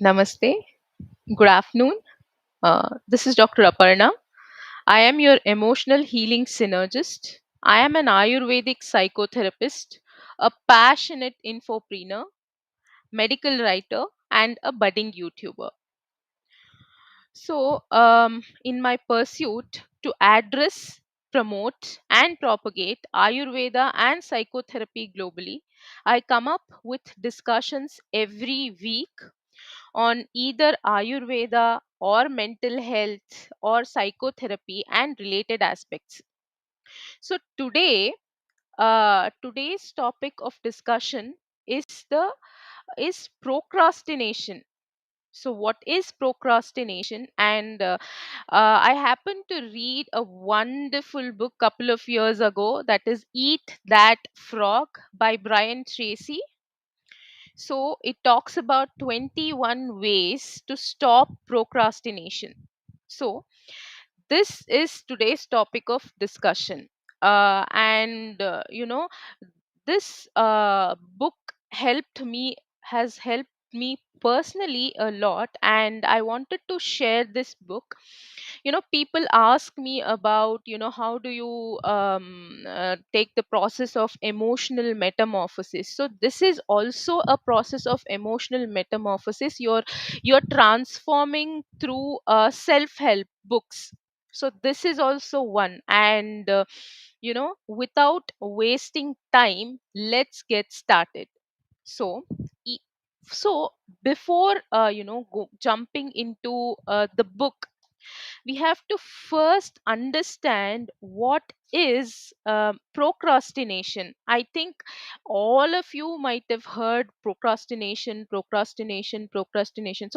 Namaste. Good afternoon. This is Dr. Aparna. I am your emotional healing synergist. I am an Ayurvedic psychotherapist, a passionate infopreneur, medical writer, and a budding YouTuber. In my pursuit to address, promote, and propagate Ayurveda and psychotherapy globally, I come up with discussions every week on either Ayurveda or mental health or psychotherapy and related aspects. So today's topic of discussion is the is procrastination. So what is procrastination? And I happened to read a wonderful book couple of years ago, that is Eat That Frog by Brian Tracy. So it talks about 21 ways to stop procrastination. So this is today's topic of discussion. This book has helped me personally a lot, and I wanted to share this book. People ask me about, how do you take the process of emotional metamorphosis. So this is also a process of emotional metamorphosis. You're transforming through self help books. So this is also one. And without wasting time, let's get started. So e- so before jumping into the book, we have to first understand what is procrastination. I think all of you might have heard procrastination. So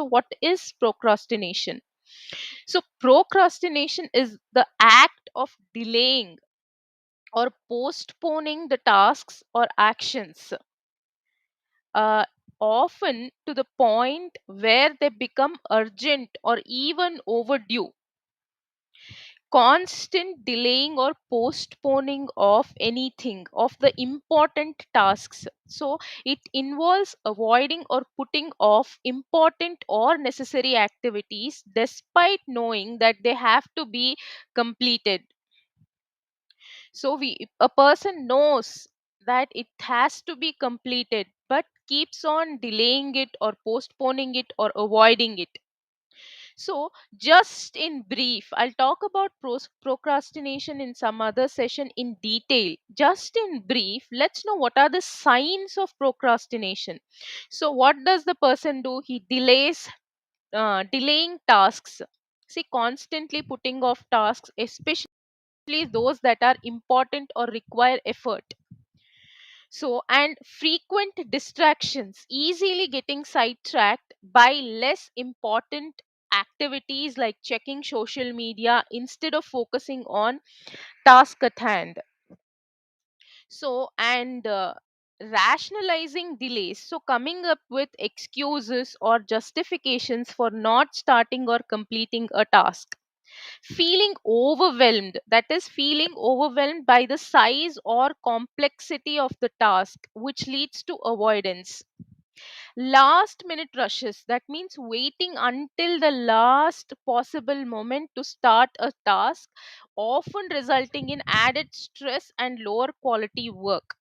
what is procrastination? So procrastination is the act of delaying or postponing the tasks or actions, uh, often to the point where they become urgent or even overdue. Constant delaying or postponing of anything, of the important tasks. So it involves avoiding or putting off important or necessary activities despite knowing that they have to be completed. So a person knows that it has to be completed but keeps on delaying it or postponing it or avoiding it. So, just in brief, I'll talk about procrastination in some other session in detail. Just in brief, let's know what are the signs of procrastination. So, what does the person do? He delaying tasks. See, constantly putting off tasks, especially those that are important or require effort. So, and frequent distractions, easily getting sidetracked by less important activities like checking social media instead of focusing on task at hand. So, and rationalizing delays. So, coming up with excuses or justifications for not starting or completing a task. Feeling overwhelmed, that is feeling overwhelmed by the size or complexity of the task, which leads to avoidance. Last minute rushes, that means waiting until the last possible moment to start a task, often resulting in added stress and lower quality work.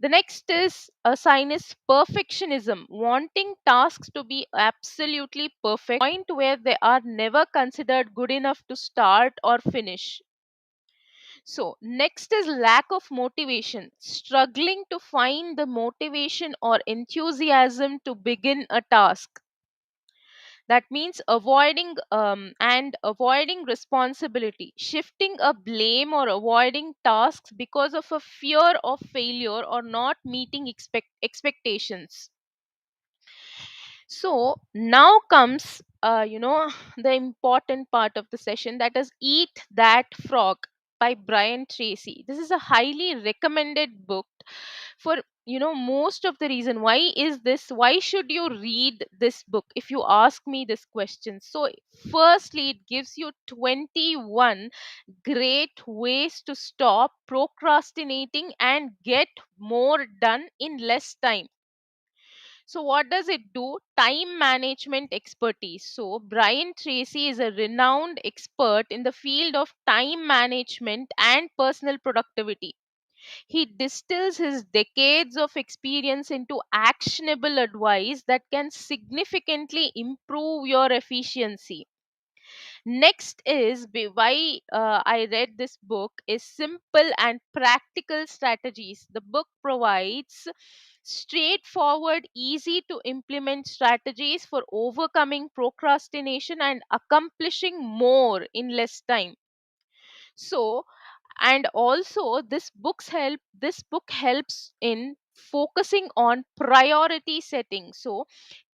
The next is a sign is perfectionism, wanting tasks to be absolutely perfect, point where they are never considered good enough to start or finish. So, next is lack of motivation, struggling to find the motivation or enthusiasm to begin a task. That means avoiding responsibility, shifting a blame or avoiding tasks because of a fear of failure or not meeting expectations. So now comes the important part of the session, that is Eat That Frog by Brian Tracy. This is a highly recommended book for most of the reason. Why should you read this book if you ask me this question? So firstly, it gives you 21 great ways to stop procrastinating and get more done in less time. So, what does it do? Time management expertise. So, Brian Tracy is a renowned expert in the field of time management and personal productivity. He distills his decades of experience into actionable advice that can significantly improve your efficiency. Next is why I read this book is simple and practical strategies. The book provides straightforward, easy to implement strategies for overcoming procrastination and accomplishing more in less time. So, and also this book helps in focusing on priority setting. So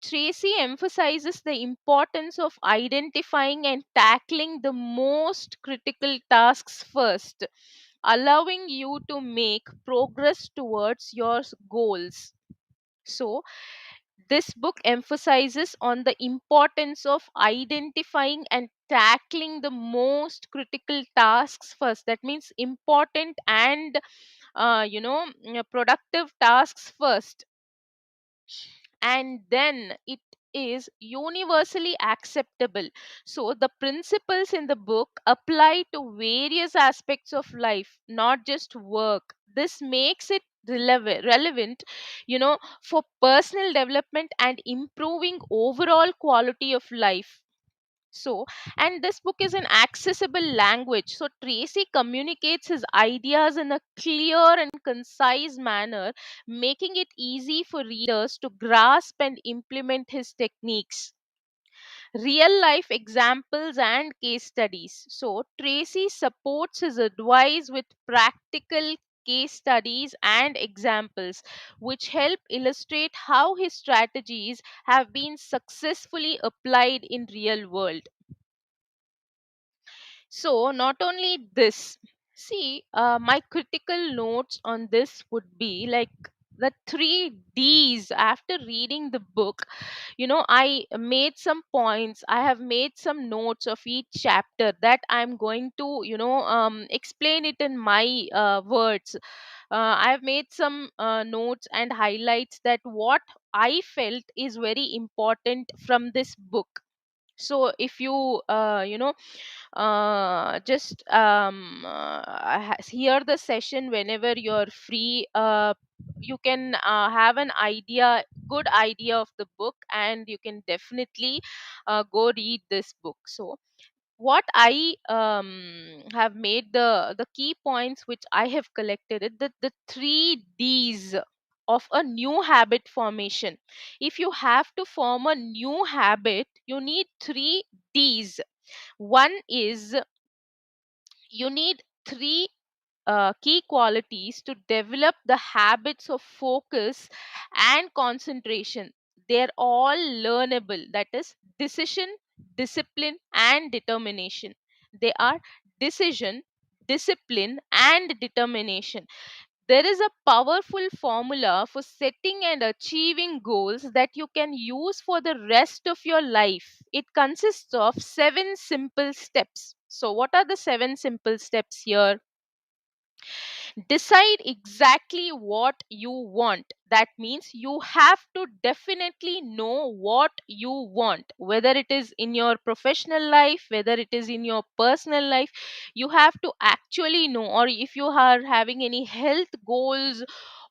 Tracy emphasizes the importance of identifying and tackling the most critical tasks first, allowing you to make progress towards your goals. So this book emphasizes on the importance of identifying and tackling the most critical tasks first. That means important and productive tasks first, and then it is universally acceptable. So the principles in the book apply to various aspects of life, not just work. This makes it relevant, for personal development and improving overall quality of life. So, and this book is an accessible language. So, Tracy communicates his ideas in a clear and concise manner, making it easy for readers to grasp and implement his techniques. Real life examples and case studies. So, Tracy supports his advice with practical case studies and examples, which help illustrate how his strategies have been successfully applied in real world. So, not only this, see, my critical notes on this would be like the three D's. After reading the book, I made some points, I have made some notes of each chapter that I'm going to, explain it in my words. I've made some notes and highlights that what I felt is very important from this book. So if you just hear the session whenever you're free, you can have an idea, good idea of the book, and you can definitely go read this book. So what I have made, the key points which I have collected it, the three D's of a new habit formation. If you have to form a new habit, you need three D's. One is you need three key qualities to develop the habits of focus and concentration. They're all learnable. That is decision, discipline, and determination. They are decision, discipline, and determination. There is a powerful formula for setting and achieving goals that you can use for the rest of your life. It consists of seven simple steps. So, what are the seven simple steps here? Decide exactly what you want. That means you have to definitely know what you want, whether it is in your professional life, whether it is in your personal life. You have to actually know, or if you are having any health goals,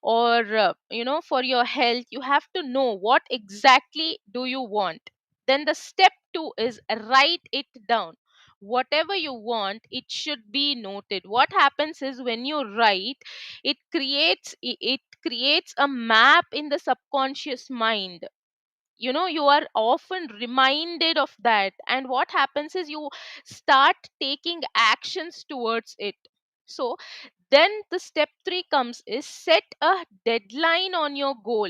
or for your health, you have to know what exactly do you want. Then the step 2 is write it down. Whatever you want, it should be noted. What happens is when you write, it creates a map in the subconscious mind. You are often reminded of that, and what happens is you start taking actions towards it. So then the step 3 comes is set a deadline on your goal.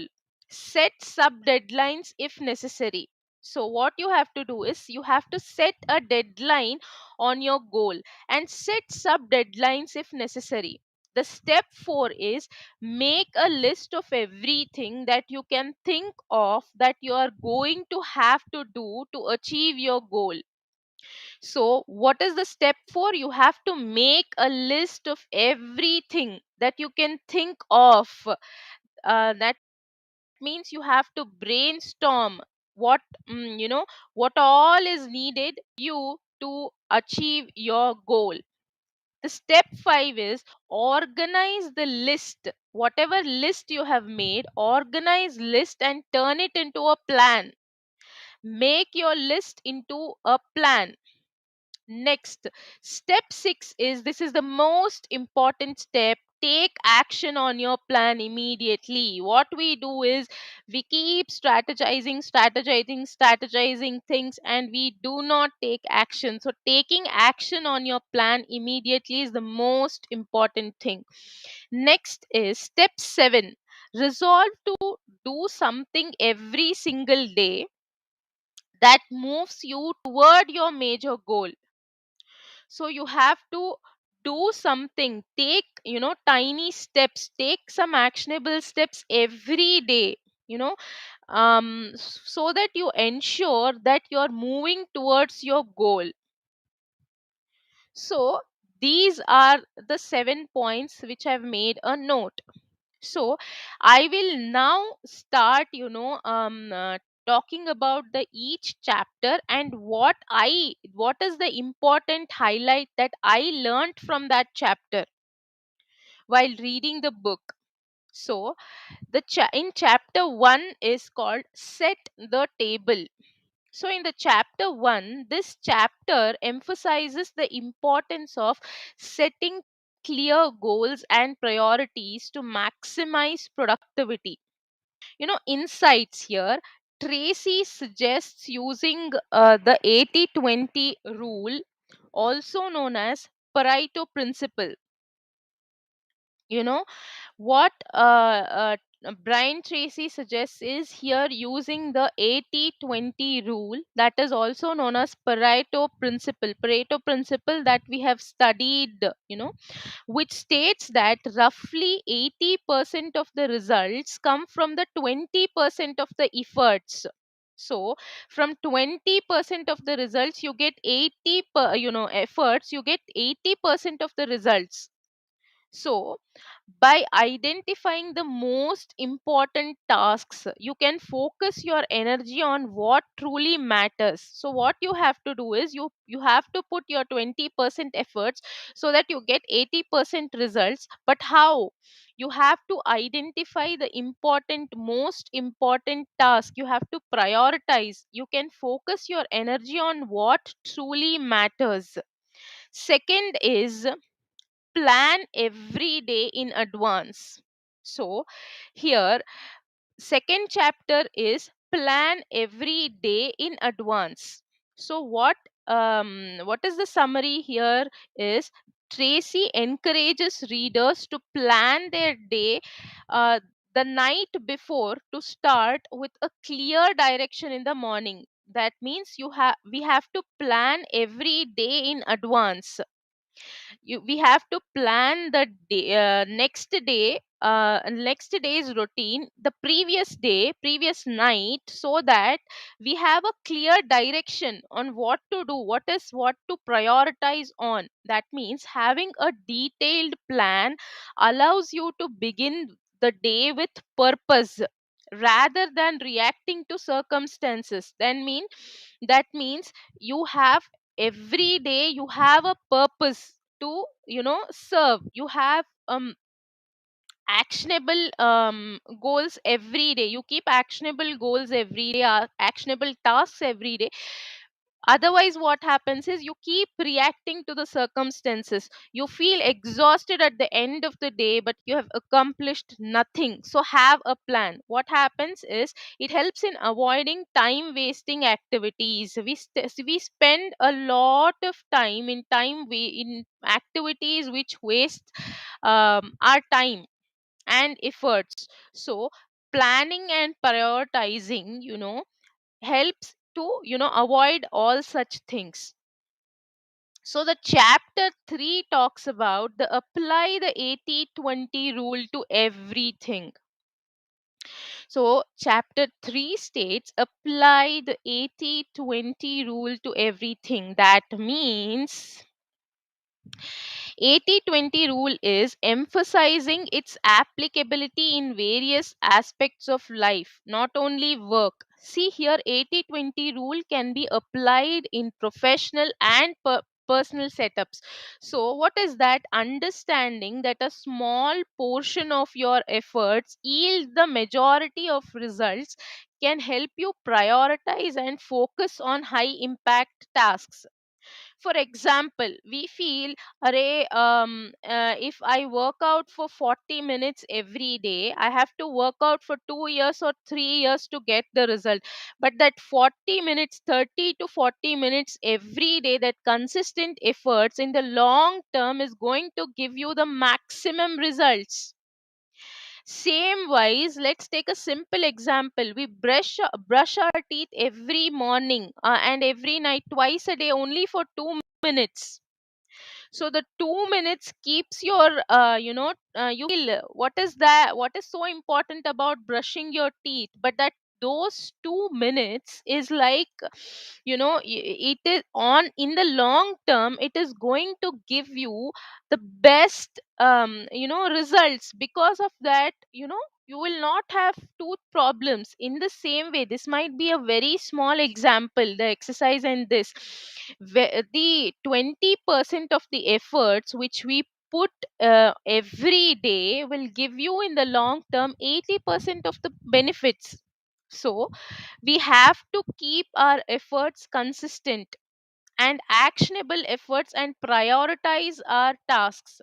Set sub deadlines if necessary. So what you have to do is you have to set a deadline on your goal and set sub deadlines if necessary. The step 4 is make a list of everything that you can think of that you are going to have to do to achieve your goal. So, what is the step 4? You have to make a list of everything that you can think of, that means you have to brainstorm what what all is needed you to achieve your goal. The step 5 is organize the list. Whatever list you have made, organize list and turn it into a plan. Make your list into a plan. Next, step 6 is, this is the most important step. Take action on your plan immediately. What we do is we keep strategizing things, and we do not take action. So, taking action on your plan immediately is the most important thing. Next is step 7. Resolve to do something every single day that moves you toward your major goal. So you have to do something, take tiny steps, take some actionable steps every day, you know so that you ensure that you're moving towards your goal. So these are the 7 points which I've made a note. So I will now start talking about the each chapter and what is the important highlight that I learned from that chapter while reading the book. So in chapter 1 is called set the table. So in the chapter 1, this chapter emphasizes the importance of setting clear goals and priorities to maximize productivity. Insights here. Tracy suggests using the 80-20 rule, also known as Pareto principle. You know what Brian Tracy suggests is here using the 80-20 rule, that is also known as Pareto principle that we have studied, which states that roughly 80% of the results come from the 20% of the efforts. So from 20% of the results you get 80 efforts, you get 80% of the results. So by identifying the most important tasks, you can focus your energy on what truly matters. So what you have to do is you have to put your 20% efforts so that you get 80% results. But how? You have to identify the most important task. You have to prioritize. You can focus your energy on what truly matters. Second is plan every day in advance. So here, second chapter is plan every day in advance. So what is the summary here is, Tracy encourages readers to plan their day uh, the night before, to start with a clear direction in the morning. That means we have to plan every day in advance. We have to plan the next day's routine the previous night, so that we have a clear direction on what to do, what to prioritize on. That means having a detailed plan allows you to begin the day with purpose rather than reacting to circumstances. That means you have, every day you have a purpose to serve. You have actionable goals every day. You keep actionable goals every day, actionable tasks every day. Otherwise what happens is you keep reacting to the circumstances. You feel exhausted at the end of the day, but you have accomplished nothing. So have a plan. What happens is it helps in avoiding time wasting activities. We spend a lot of time in activities which waste our time and efforts. So planning and prioritizing helps to avoid all such things. So the chapter 3 talks about the apply the 80-20 rule to everything. So chapter 3 states apply the 80-20 rule to everything. That means 80-20 rule is emphasizing its applicability in various aspects of life, not only work. See here, 80-20 rule can be applied in professional and personal setups. So, what is that? Understanding that a small portion of your efforts yield the majority of results can help you prioritize and focus on high impact tasks. For example, we feel, array if I work out for 40 minutes every day, I have to work out for 2 years or 3 years to get the result. But that 40 minutes, 30 to 40 minutes every day, that consistent efforts in the long term is going to give you the maximum results. Same wise, let's take a simple example. We brush our teeth every morning and every night, twice a day, only for 2 minutes. So the 2 minutes keeps your you feel, what is that, what is so important about brushing your teeth, but that those 2 minutes is like, it is on, in the long term it is going to give you the best results. Because of that, you will not have tooth problems. In the same way, this might be a very small example, the exercise and this, the 20% of the efforts which we put every day will give you in the long term 80% of the benefits. So we have to keep our efforts consistent and actionable efforts and prioritize our tasks.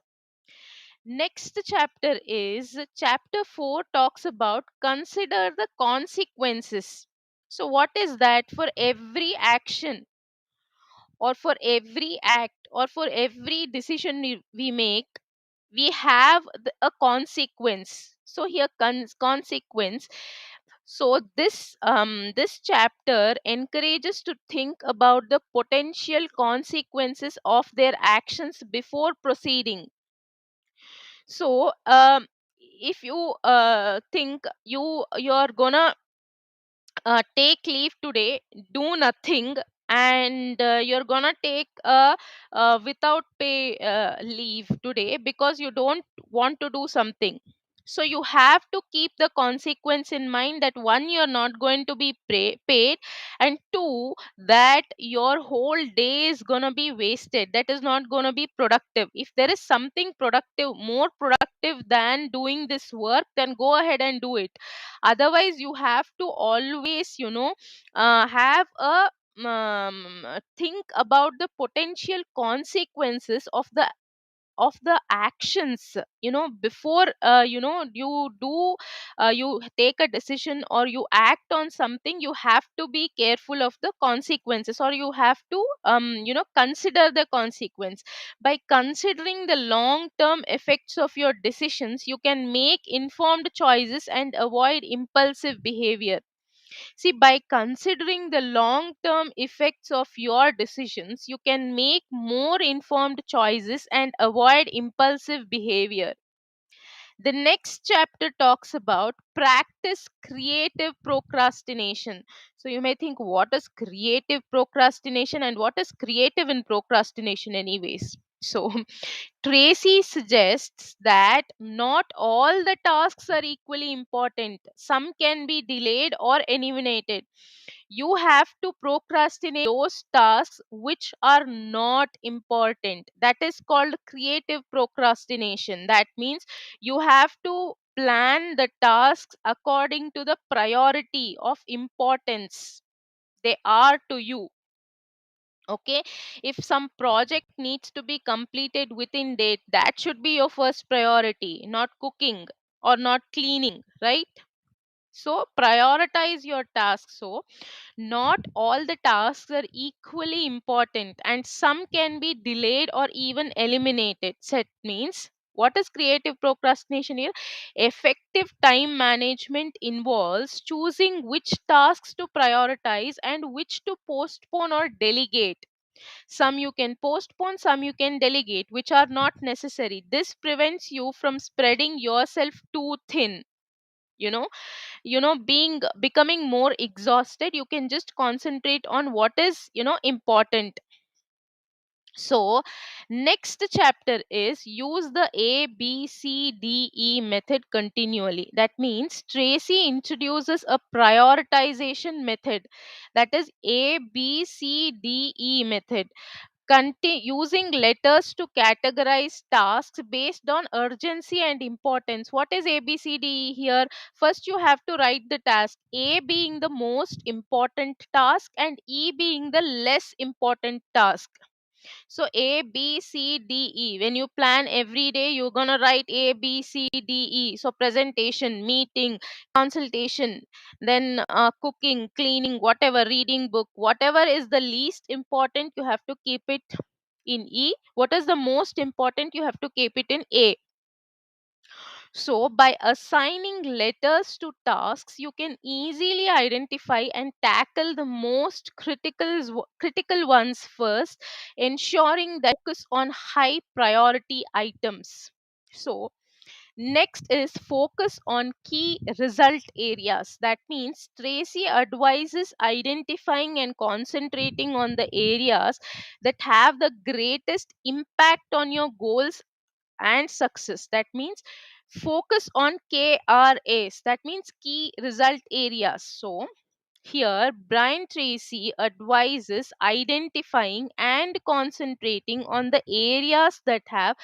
Next chapter is chapter 4, talks about consider the consequences. So what is that? For every action, or for every act, or for every decision we make, we have a consequence. So here, consequence. So this chapter encourages to think about the potential consequences of their actions before proceeding. So if you think you're gonna take leave today, do nothing, and you're gonna take a without pay leave today because you don't want to do something. So you have to keep the consequence in mind, that one, you're not going to be paid, and two, that your whole day is gonna be wasted, that is not gonna be productive. If there is something productive, more productive than doing this work, then go ahead and do it. Otherwise, you have to always, have a think about the potential consequences of the actions, before you do you take a decision or you act on something. You have to be careful of the consequences, or you have to consider the consequence. By considering the long term effects of your decisions, you can make informed choices and avoid impulsive behavior. See, by considering the long term effects of your decisions, you can make more informed choices and avoid impulsive behavior. The next chapter talks about practice creative procrastination. So you may think, what is creative procrastination and what is creative in procrastination, anyways? So Tracy suggests that not all the tasks are equally important. Some can be delayed or eliminated. You have to procrastinate those tasks which are not important. That is called creative procrastination. That means you have to plan the tasks according to the priority of importance they are to you. Okay, if some project needs to be completed within date, that should be your first priority, not cooking or not cleaning, right? So prioritize your tasks. So not all the tasks are equally important, and some can be delayed or even eliminated. Set means, what is creative procrastination here? Effective time management involves choosing which tasks to prioritize and which to postpone or delegate. Some you can postpone, some you can delegate, which are not necessary. This prevents you from spreading yourself too thin. You know, being becoming more exhausted. You can just concentrate on what is important. So, next chapter is use the ABCDE method continually. That means Tracy introduces a prioritization method, that is ABCDE method. Using letters to categorize tasks based on urgency and importance. What is ABCDE here? First, you have to write the task, A being the most important task and E being the less important task. So A, B, C, D, E. When you plan every day, you're gonna write A, B, C, D, E. So presentation, meeting, consultation, then cooking, cleaning, whatever, reading book, whatever is the least important, you have to keep it in E. What is the most important, you have to keep it in A. So, by assigning letters to tasks, you can easily identify and tackle the most critical ones first, ensuring that focus on high priority items. So, next is focus on key result areas. That means Tracy advises identifying and concentrating on the areas that have the greatest impact on your goals and success. That means focus on KRAs, that means key result areas. So here, Brian Tracy advises identifying and concentrating on the areas that have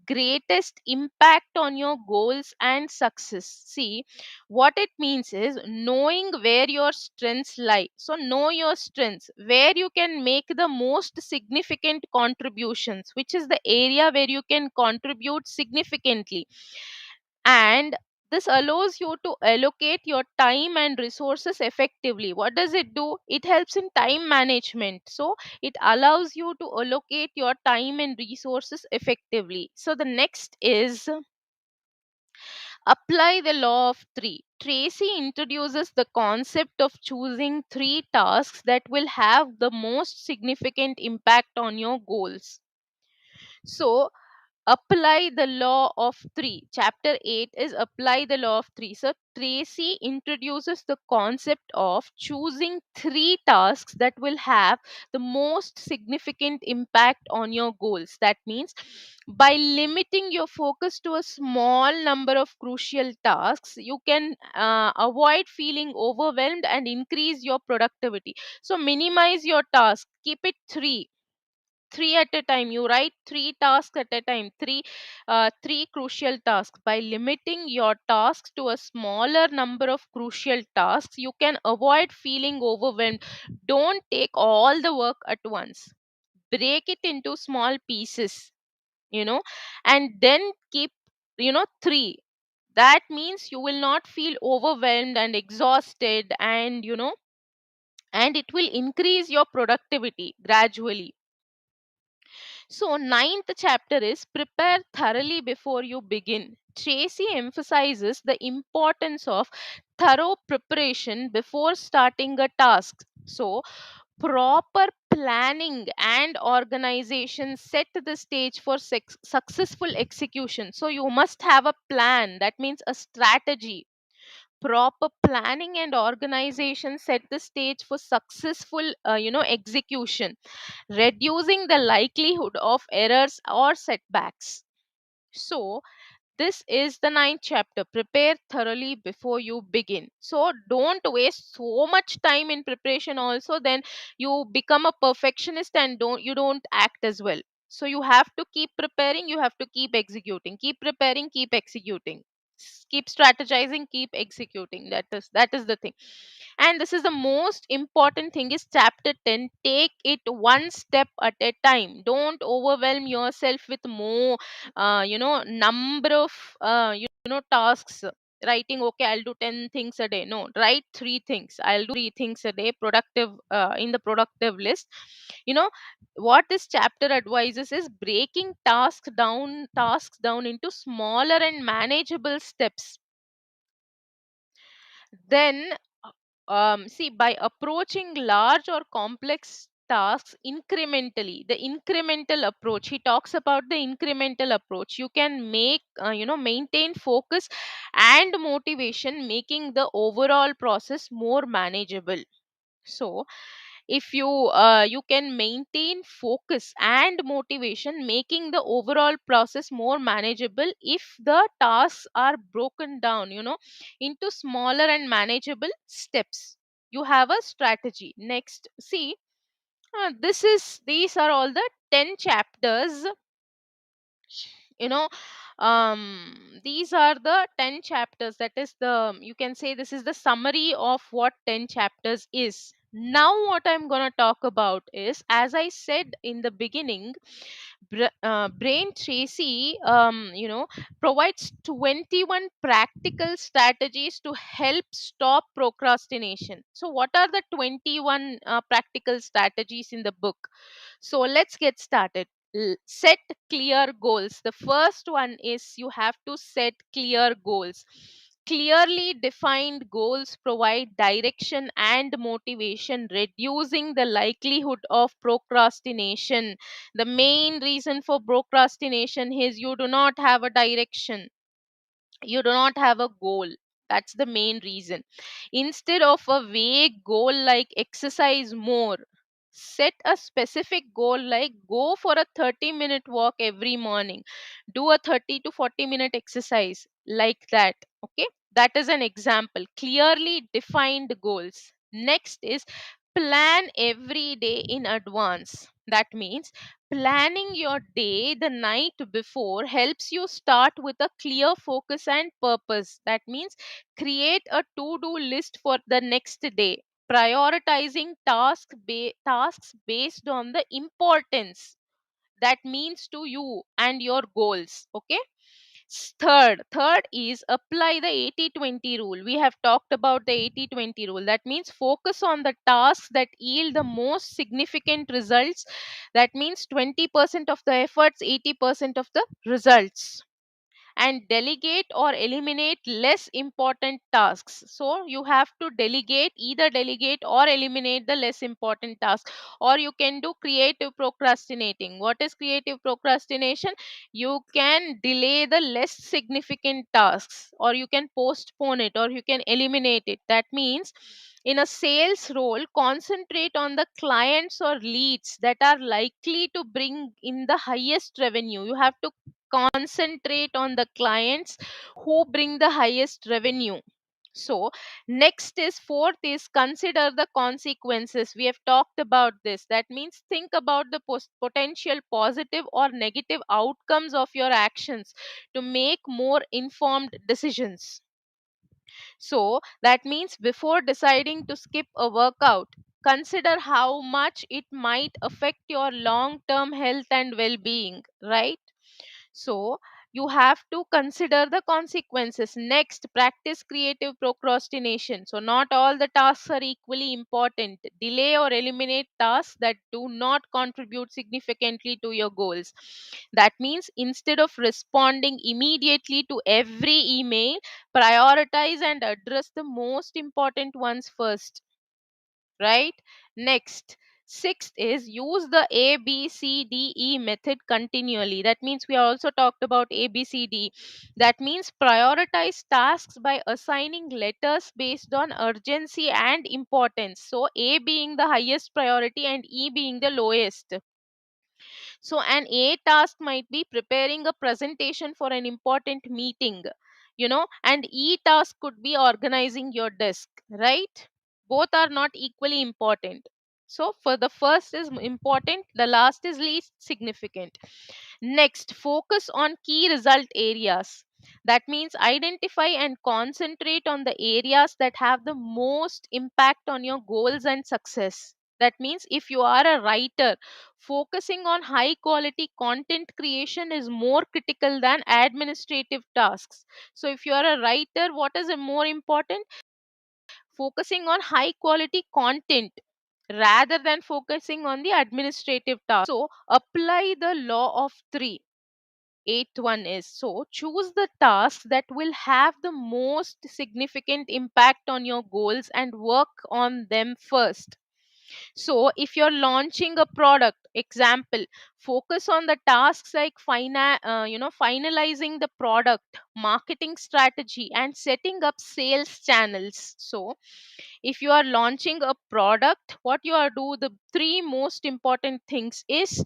greatest impact on your goals and success. See, what it means is knowing where your strengths lie. So, know your strengths, where you can make the most significant contributions, which is the area where you can contribute significantly. And this allows you to allocate your time and resources effectively. What does it do? It helps in time management. So it allows you to allocate your time and resources effectively. So the next is apply the law of three. Tracy introduces the concept of choosing three tasks that will have the most significant impact on your goals. So apply the law of three. Chapter 8 is apply the law of three. So Tracy introduces the concept of choosing three tasks that will have the most significant impact on your goals. That means by limiting your focus to a small number of crucial tasks, you can avoid feeling overwhelmed and increase your productivity. So minimize your task, keep it three at a time. You write three tasks at a time, three crucial tasks. By limiting your tasks to a smaller number of crucial tasks, you can avoid feeling overwhelmed. Don't take all the work at once, break it into small pieces, you know and then keep, three. That means you will not feel overwhelmed and exhausted, and it will increase your productivity gradually. So, ninth chapter is prepare thoroughly before you begin. Tracy emphasizes the importance of thorough preparation before starting a task. So, proper planning and organization set the stage for successful execution. So, you must have a plan, that means a strategy. Proper planning and organization set the stage for successful execution, reducing the likelihood of errors or setbacks. So, this is the ninth chapter. Prepare thoroughly before you begin. So, don't waste so much time in preparation, also, then you become a perfectionist and don't act as well. So, you have to keep preparing, you have to keep executing, keep preparing, keep executing. Keep strategizing, keep executing. That is the thing. And this is the most important thing is chapter 10, take it one step at a time. Don't overwhelm yourself with more number of tasks. Writing, okay, I'll do 10 things a day. No, write three things. I'll do three things a day, productive, in the productive list. you know what this chapter advises is breaking tasks down into smaller and manageable steps. Then see, by approaching large or complex tasks incrementally, the incremental approach, he talks about the incremental approach, you can maintain focus and motivation, making the overall process more manageable. So if you can maintain focus and motivation, making the overall process more manageable if the tasks are broken down, into smaller and manageable steps. You have a strategy. Next, see, these are all the 10 chapters, you know these are the 10 chapters. That is the, you can say, this is the summary of what 10 chapters is. Now what I'm going to talk about is, as I said in the beginning, brain Tracy provides 21 practical strategies to help stop procrastination. So what are the 21 practical strategies in the book? So let's get started. Set clear goals. The first one is, you have to set clear goals. Clearly defined goals provide direction and motivation, reducing the likelihood of procrastination. The main reason for procrastination is you do not have a direction, you do not have a goal. That's the main reason. Instead of a vague goal like exercise more, set a specific goal like go for a 30-minute walk every morning, do a 30 to 40-minute exercise, like that. Okay, that is an example. Clearly defined goals. Next is, plan every day in advance. That means planning your day the night before helps you start with a clear focus and purpose. That means create a to do list for the next day, prioritizing tasks based on the importance that means to you and your goals. Okay. Third is, apply the 80-20 rule. We have talked about the 80-20 rule. That means focus on the tasks that yield the most significant results. That means 20% of the efforts, 80% of the results. And delegate or eliminate less important tasks. So you have to delegate, either delegate or eliminate the less important tasks. Or you can do creative procrastinating. What is creative procrastination? You can delay the less significant tasks, or you can postpone it, or you can eliminate it. That means, in a sales role, concentrate on the clients or leads that are likely to bring in the highest revenue. You have to concentrate on the clients who bring the highest revenue. So next is, fourth is, consider the consequences. We have talked about this. That means think about the potential positive or negative outcomes of your actions to make more informed decisions. So that means, before deciding to skip a workout, consider how much it might affect your long term health and well being, right? So you have to consider the consequences. Next, practice creative procrastination. So not all the tasks are equally important. Delay or eliminate tasks that do not contribute significantly to your goals. That means, instead of responding immediately to every email, prioritize and address the most important ones first, right? Next, sixth is, use the ABCDE method continually. That means, we also talked about ABCD. That means prioritize tasks by assigning letters based on urgency and importance. So A being the highest priority and E being the lowest. So, an A task might be preparing a presentation for an important meeting, and E task could be organizing your desk, right? Both are not equally important. So, for the first is important, the last is least significant. Next, focus on key result areas. That means identify and concentrate on the areas that have the most impact on your goals and success. That means, if you are a writer, focusing on high quality content creation is more critical than administrative tasks. So, if you are a writer, what is more important? Focusing on high quality content rather than focusing on the administrative task. So, apply the law of three. Eighth one is, so choose the tasks that will have the most significant impact on your goals and work on them first. So if you're launching a product, example, focus on the tasks like finalizing the product, marketing strategy, and setting up sales channels. So if you are launching a product, what you are do, the three most important things is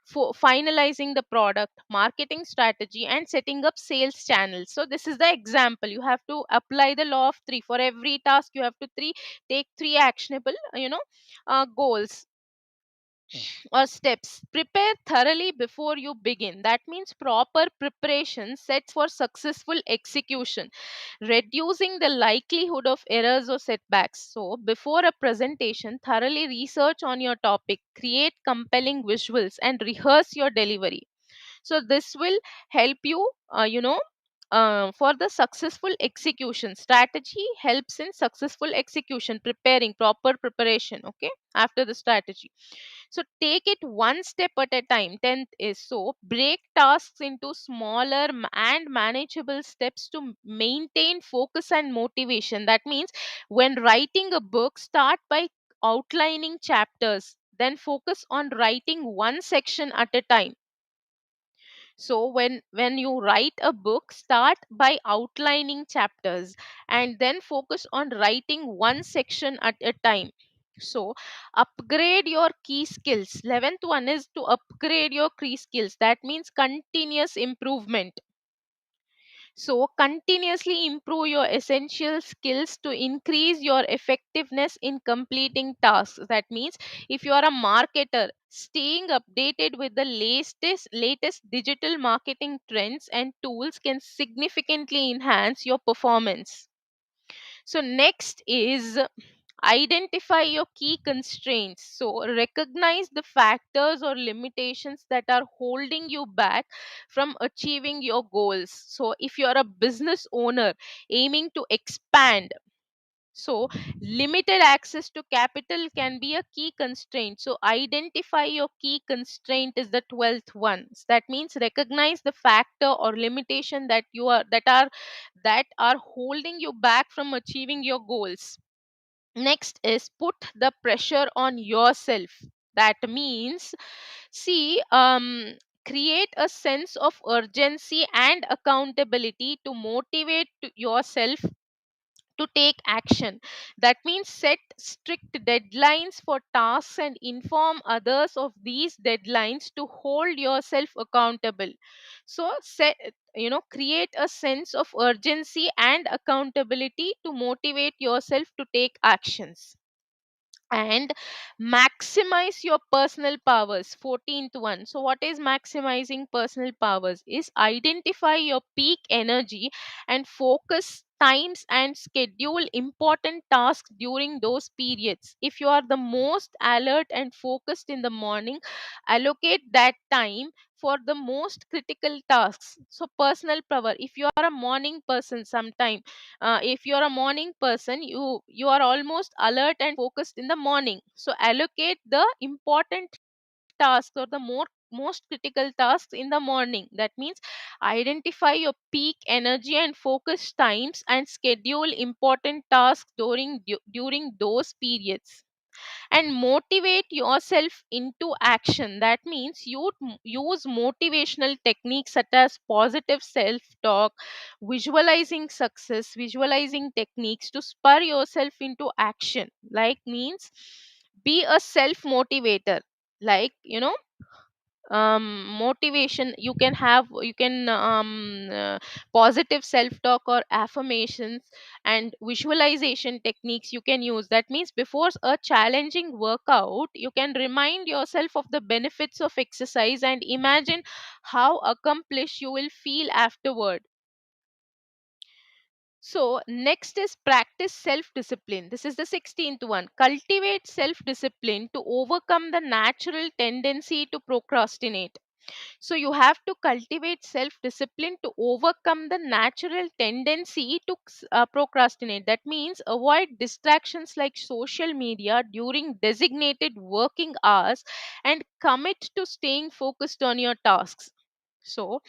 for finalizing the product, marketing strategy, and setting up sales channels. So this is the example. You have to apply the law of three. For every task you have to three take three actionable goals or steps. Prepare thoroughly before you begin. That means proper preparation sets for successful execution, reducing the likelihood of errors or setbacks. So before a presentation, thoroughly research on your topic, create compelling visuals, and rehearse your delivery. So this will help you for the successful execution. Strategy helps in successful execution, preparing, proper preparation, okay, after the strategy. So take it one step at a time. 10th is, so break tasks into smaller and manageable steps to maintain focus and motivation. That means when writing a book, start by outlining chapters, then focus on writing one section at a time. So when you write a book, start by outlining chapters and then focus on writing one section at a time. So upgrade your key skills. 11th one is to upgrade your key skills. That means continuous improvement. So, continuously improve your essential skills to increase your effectiveness in completing tasks. That means if you are a marketer, staying updated with the latest digital marketing trends and tools can significantly enhance your performance. So next is identify your key constraints. So recognize the factors or limitations that are holding you back from achieving your goals. So if you're a business owner aiming to expand, so limited access to capital can be a key constraint. So identify your key constraint is the 12th one. That means recognize the factor or limitation that are holding you back from achieving your goals. Next is put the pressure on yourself. That means, see, create a sense of urgency and accountability to motivate yourself to take action. That means set strict deadlines for tasks and inform others of these deadlines to hold yourself accountable. So set, create a sense of urgency and accountability to motivate yourself to take actions. And maximize your personal powers. 14th one. So what is maximizing personal powers is identify your peak energy and focus times and schedule important tasks during those periods. If you are the most alert and focused in the morning, allocate that time for the most critical tasks. So personal power, if you are a morning person, sometime if you're a morning person, you are almost alert and focused in the morning, so allocate the important tasks or the most critical tasks in the morning. That means identify your peak energy and focus times and schedule important tasks during those periods. And motivate yourself into action. That means you use motivational techniques such as positive self talk, visualizing success, visualizing techniques to spur yourself into action. Like means be a self motivator. Like motivation, you can positive self talk or affirmations and visualization techniques you can use. That means before a challenging workout, you can remind yourself of the benefits of exercise and imagine how accomplished you will feel afterward. So, next is practice self discipline. This is the 16th one. Cultivate self discipline to overcome the natural tendency to procrastinate. So you have to cultivate self discipline to overcome the natural tendency to procrastinate. That means avoid distractions like social media during designated working hours and commit to staying focused on your tasks. So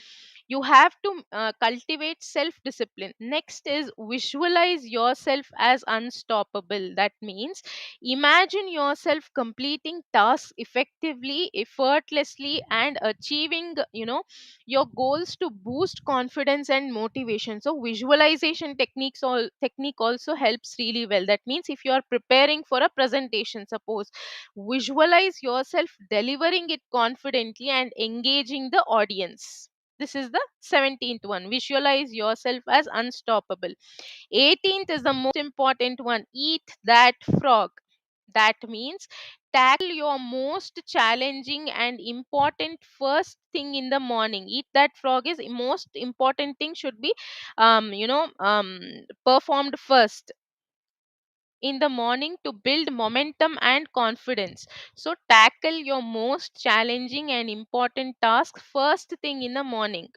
You have to cultivate self discipline. Next is visualize yourself as unstoppable. That means imagine yourself completing tasks effectively, effortlessly, and achieving, your goals to boost confidence and motivation. So visualization technique also helps really well. That means if you are preparing for a presentation, suppose, visualize yourself delivering it confidently and engaging the audience. This is the 17th one. Visualize yourself as unstoppable. 18th is the most important one. Eat that frog. That means tackle your most challenging and important first thing in the morning. Eat that frog is most important thing, should be performed first in the morning to build momentum and confidence. So tackle your most challenging and important task first thing in the morning.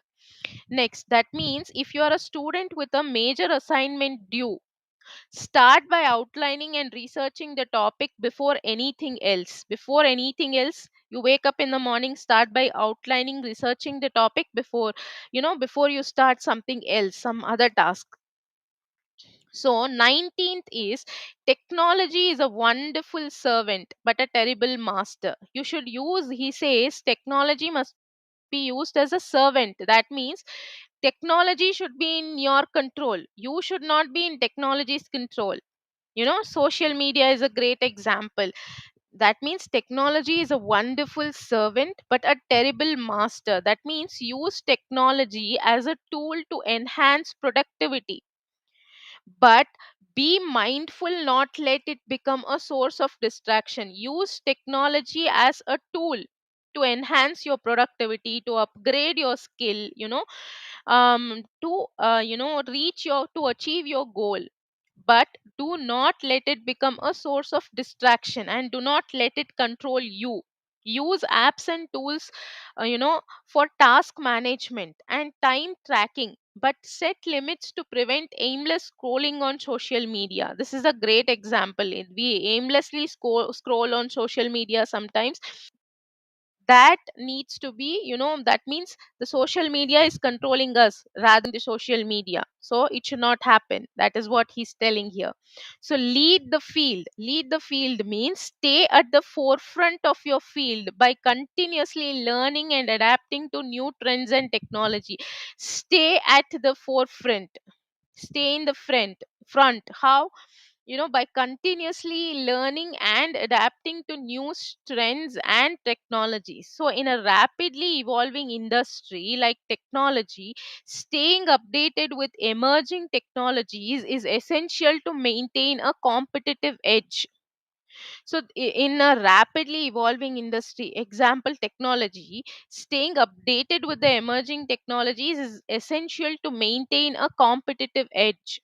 Next, that means if you are a student with a major assignment due, start by outlining and researching the topic before anything else. Before anything else, you wake up in the morning, start by outlining, researching the topic before you start something else, some other task. So 19th is technology is a wonderful servant but a terrible master. You should use, he says, technology must be used as a servant. That means technology should be in your control. You should not be in technology's control. Social media is a great example. That means technology is a wonderful servant but a terrible master. That means use technology as a tool to enhance productivity, but be mindful, not let it become a source of distraction. Use technology as a tool to enhance your productivity, to upgrade your skill, to reach your to achieve your goal, but do not let it become a source of distraction, and do not let it control you. Use apps and tools for task management and time tracking, but set limits to prevent aimless scrolling on social media. This is a great example. We aimlessly scroll on social media sometimes. That needs to be, that means the social media is controlling us rather than the social media. So it should not happen. That is what he's telling here. So lead the field means stay at the forefront of your field by continuously learning and adapting to new trends and technology. Stay at the forefront, stay in the front. How? By continuously learning and adapting to new trends and technologies. So in a rapidly evolving industry like technology, staying updated with emerging technologies is essential to maintain a competitive edge. So in a rapidly evolving industry, example technology, staying updated with the emerging technologies is essential to maintain a competitive edge.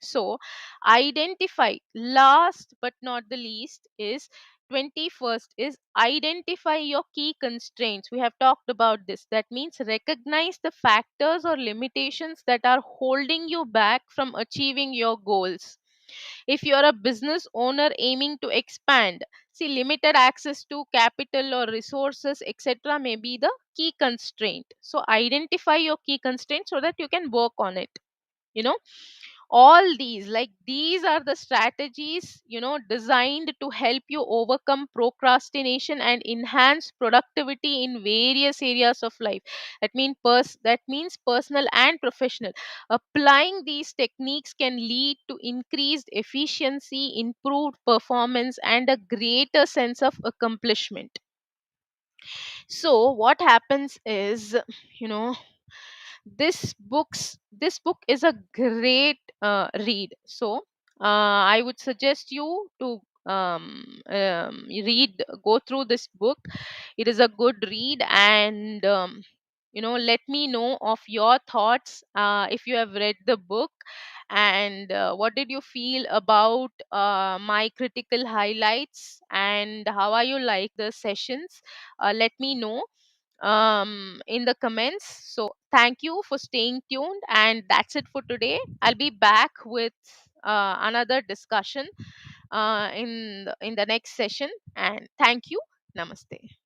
So, identify, last but not the least, is 21st is identify your key constraints. We have talked about this. That means recognize the factors or limitations that are holding you back from achieving your goals. If you're a business owner aiming to expand, see, limited access to capital or resources, etc., may be the key constraint. So, identify your key constraints so that you can work on it. You know, all these are the strategies designed to help you overcome procrastination and enhance productivity in various areas of life. That means personal and professional. Applying these techniques can lead to increased efficiency, improved performance, and a greater sense of accomplishment. So what happens is, you know this book is a great read. So I would suggest you to go through this book. It is a good read, and let me know of your thoughts if you have read the book, and what did you feel about my critical highlights, and how are you like the sessions. Let me know in the comments. So thank you for staying tuned, and that's it for today. I'll be back with another discussion in the next session, and thank you. Namaste.